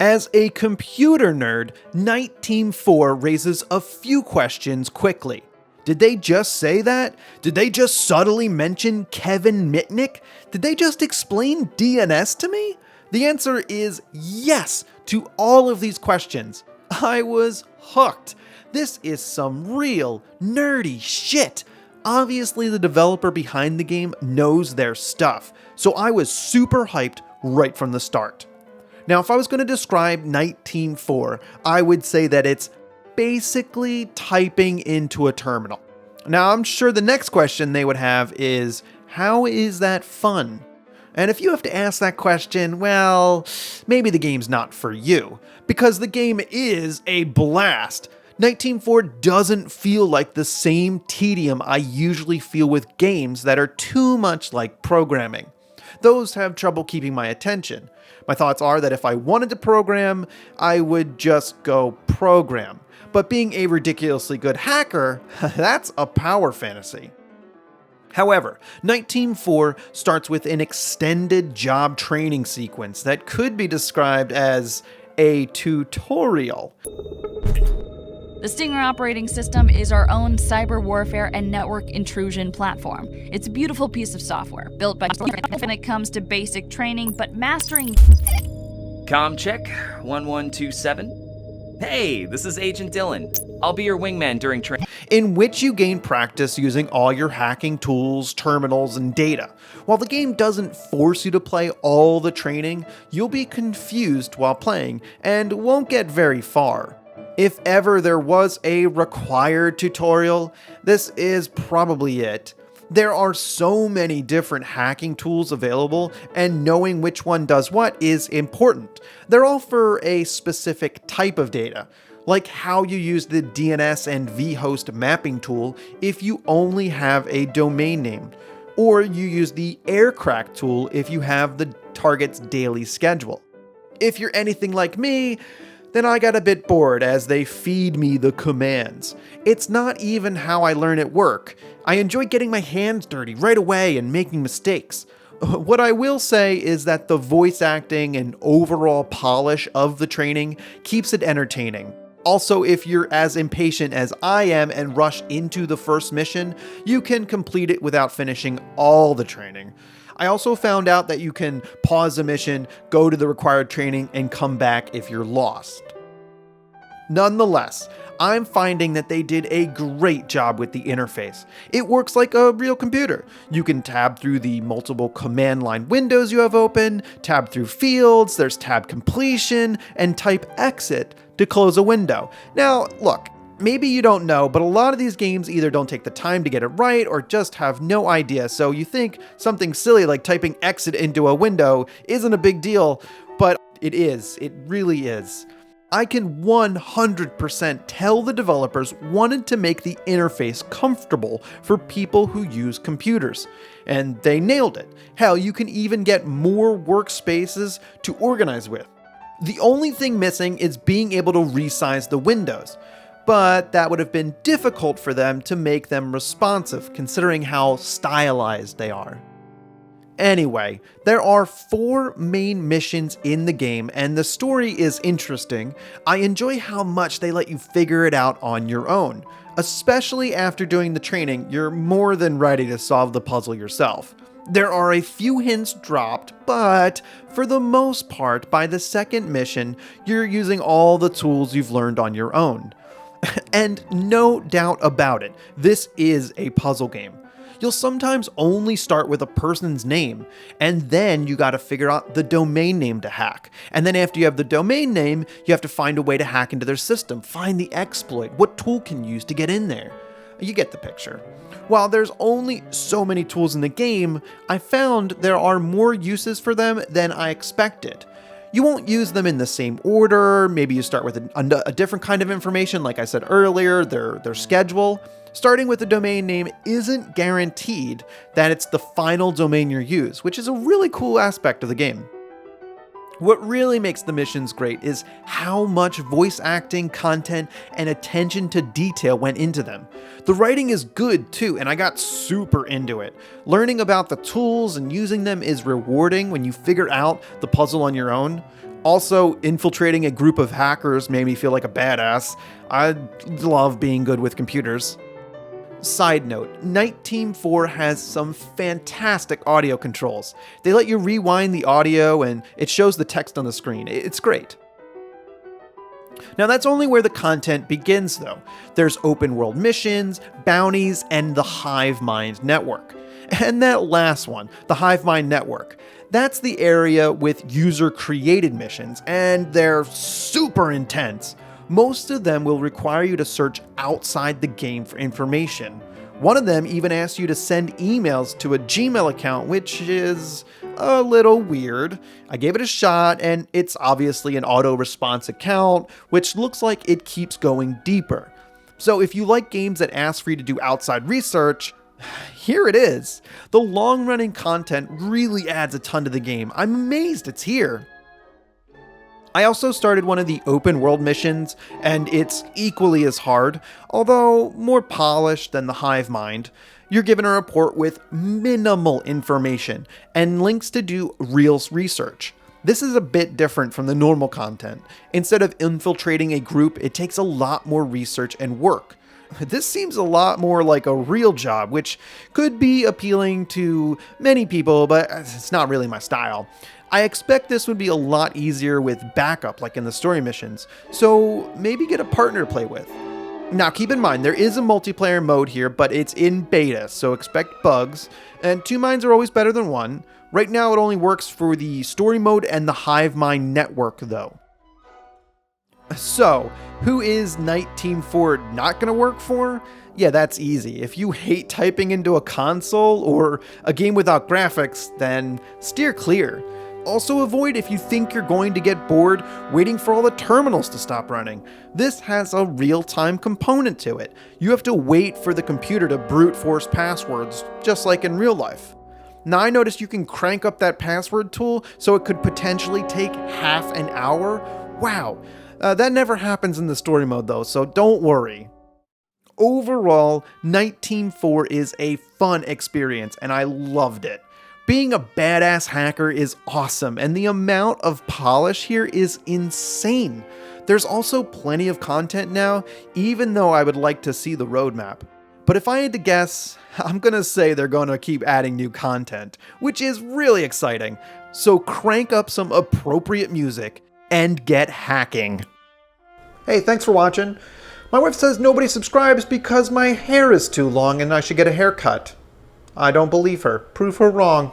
As a computer nerd, NITE Team 4 raises a few questions quickly. Did they just say that? Did they just subtly mention Kevin Mitnick? Did they just explain DNS to me? The answer is yes to all of these questions. I was hooked. This is some real nerdy shit. Obviously, the developer behind the game knows their stuff, so I was super hyped right from the start. Now, if I was going to describe NITE Team 4, I would say that it's basically typing into a terminal. Now, I'm sure the next question they would have is, how is that fun? And if you have to ask that question, well, maybe the game's not for you, because the game is a blast. NITE Team 4 doesn't feel like the same tedium I usually feel with games that are too much like programming. Those have trouble keeping my attention. My thoughts are that if I wanted to program, I would just go program. But being a ridiculously good hacker, that's a power fantasy. However, NITE Team 4 starts with an extended job training sequence that could be described as a tutorial. The Stinger operating system is our own cyber warfare and network intrusion platform. It's a beautiful piece of software, built by when it comes to basic training, but mastering... Comm check, 1127. Hey, this is Agent Dylan. I'll be your wingman during training. In which you gain practice using all your hacking tools, terminals, and data. While the game doesn't force you to play all the training, you'll be confused while playing and won't get very far. If ever there was a required tutorial, this is probably it. There are so many different hacking tools available, and knowing which one does what is important. They're all for a specific type of data, like how you use the DNS and vhost mapping tool if you only have a domain name, or you use the aircrack tool if you have the target's daily schedule. If you're anything like me, then I got a bit bored as they feed me the commands. It's not even how I learn at work. I enjoy getting my hands dirty right away and making mistakes. What I will say is that the voice acting and overall polish of the training keeps it entertaining. Also, if you're as impatient as I am and rush into the first mission, you can complete it without finishing all the training. I also found out that you can pause a mission, go to the required training, and come back if you're lost. Nonetheless, I'm finding that they did a great job with the interface. It works like a real computer. You can tab through the multiple command line windows you have open, tab through fields, there's tab completion, and type exit to close a window. Now, look, maybe you don't know, but a lot of these games either don't take the time to get it right or just have no idea, so you think something silly like typing exit into a window isn't a big deal, but it is. It really is. I can 100% tell the developers wanted to make the interface comfortable for people who use computers, and they nailed it. Hell, you can even get more workspaces to organize with. The only thing missing is being able to resize the windows, but that would have been difficult for them to make them responsive considering how stylized they are. Anyway, there are 4 main missions in the game, and the story is interesting. I enjoy how much they let you figure it out on your own. Especially after doing the training, you're more than ready to solve the puzzle yourself. There are a few hints dropped, but for the most part, by the second mission, you're using all the tools you've learned on your own. And no doubt about it, this is a puzzle game. You'll sometimes only start with a person's name, and then you gotta figure out the domain name to hack. And then after you have the domain name, you have to find a way to hack into their system, find the exploit, what tool can you use to get in there. You get the picture. While there's only so many tools in the game, I found there are more uses for them than I expected. You won't use them in the same order, maybe you start with a different kind of information, like I said earlier, their schedule. Starting with a domain name isn't guaranteed that it's the final domain you use, which is a really cool aspect of the game. What really makes the missions great is how much voice acting, content, and attention to detail went into them. The writing is good too, and I got super into it. Learning about the tools and using them is rewarding when you figure out the puzzle on your own. Also, infiltrating a group of hackers made me feel like a badass. I love being good with computers. Side note, NITE Team 4 has some fantastic audio controls. They let you rewind the audio and it shows the text on the screen. It's great. Now that's only where the content begins though. There's open world missions, bounties, and the Hive Mind network. And that last one, the Hive Mind network, that's the area with user-created missions, and they're super intense. Most of them will require you to search outside the game for information. One of them even asks you to send emails to a Gmail account, which is a little weird. I gave it a shot, and it's obviously an auto-response account, which looks like it keeps going deeper. So if you like games that ask for you to do outside research, here it is. The long-running content really adds a ton to the game. I'm amazed it's here. I also started one of the open world missions, and it's equally as hard, although more polished than the Hive Mind. You're given a report with minimal information and links to do real research. This is a bit different from the normal content. Instead of infiltrating a group, it takes a lot more research and work. This seems a lot more like a real job, which could be appealing to many people, but it's not really my style. I expect this would be a lot easier with backup like in the story missions, so maybe get a partner to play with. Now keep in mind, there is a multiplayer mode here, but it's in beta, so expect bugs, and 2 minds are always better than 1. Right now it only works for the story mode and the Hive Mind network though. So, who is NITE Team 4 not going to work for? Yeah, that's easy. If you hate typing into a console or a game without graphics, then steer clear. Also avoid if you think you're going to get bored waiting for all the terminals to stop running. This has a real-time component to it. You have to wait for the computer to brute force passwords, just like in real life. Now I noticed you can crank up that password tool so it could potentially take half an hour. Wow. That never happens in the story mode though, so don't worry. Overall, NITE Team 4 is a fun experience and I loved it. Being a badass hacker is awesome and the amount of polish here is insane. There's also plenty of content now, even though I would like to see the roadmap. But if I had to guess, I'm gonna say they're gonna keep adding new content, which is really exciting. So crank up some appropriate music and get hacking. Hey, thanks for watching. My wife says nobody subscribes because my hair is too long and I should get a haircut. I don't believe her. Prove her wrong.